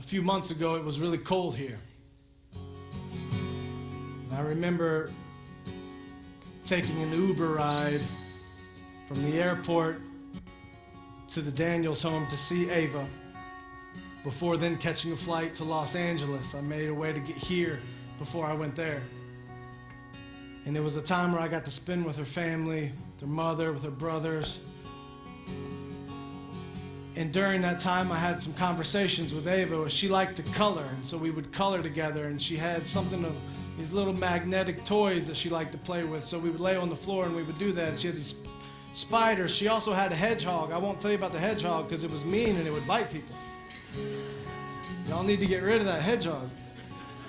few months ago, it was really cold here. And I remember taking an Uber ride from the airport to the Daniels home to see Ava. Before then catching a flight to Los Angeles, I made a way to get here before I went there. And it was a time where I got to spend with her family, with her mother, with her brothers. And during that time, I had some conversations with Ava. She liked to color, and so we would color together, and she had something of these little magnetic toys that she liked to play with. So we would lay on the floor and we would do that. And she had these spiders. She also had a hedgehog. I won't tell you about the hedgehog because it was mean and it would bite people. Y'all need to get rid of that hedgehog.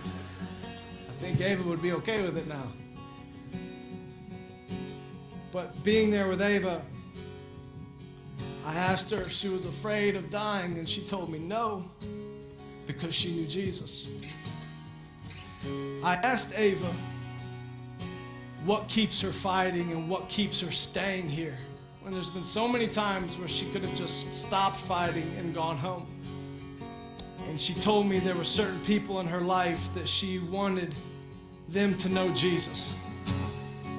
I think Ava would be okay with it now. But being there with Ava, I asked her if she was afraid of dying, and she told me no, because she knew Jesus. I asked Ava what keeps her fighting and what keeps her staying here, when there's been so many times where she could have just stopped fighting and gone home. And she told me there were certain people in her life that she wanted them to know Jesus.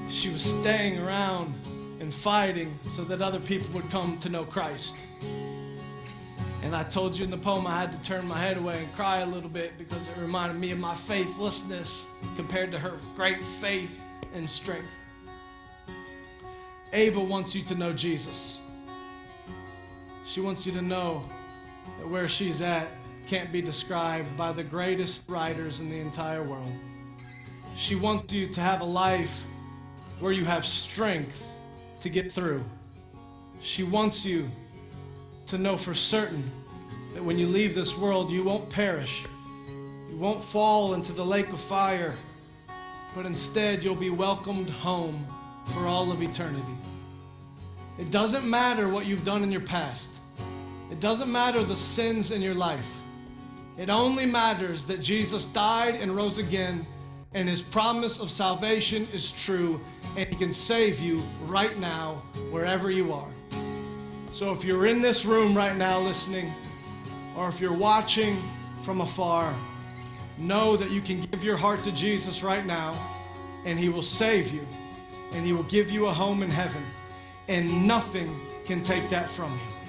She was staying around and fighting so that other people would come to know Christ. And I told you in the poem I had to turn my head away and cry a little bit because it reminded me of my faithlessness compared to her great faith and strength. Ava wants you to know Jesus. She wants you to know that where she's at can't be described by the greatest writers in the entire world. She wants you to have a life where you have strength to get through. She wants you to know for certain that when you leave this world, you won't perish. You won't fall into the lake of fire, but instead you'll be welcomed home for all of eternity. It doesn't matter what you've done in your past. It doesn't matter the sins in your life. It only matters that Jesus died and rose again, and his promise of salvation is true, and he can save you right now, wherever you are. So if you're in this room right now listening, or if you're watching from afar, know that you can give your heart to Jesus right now, and he will save you, and he will give you a home in heaven, and nothing can take that from you.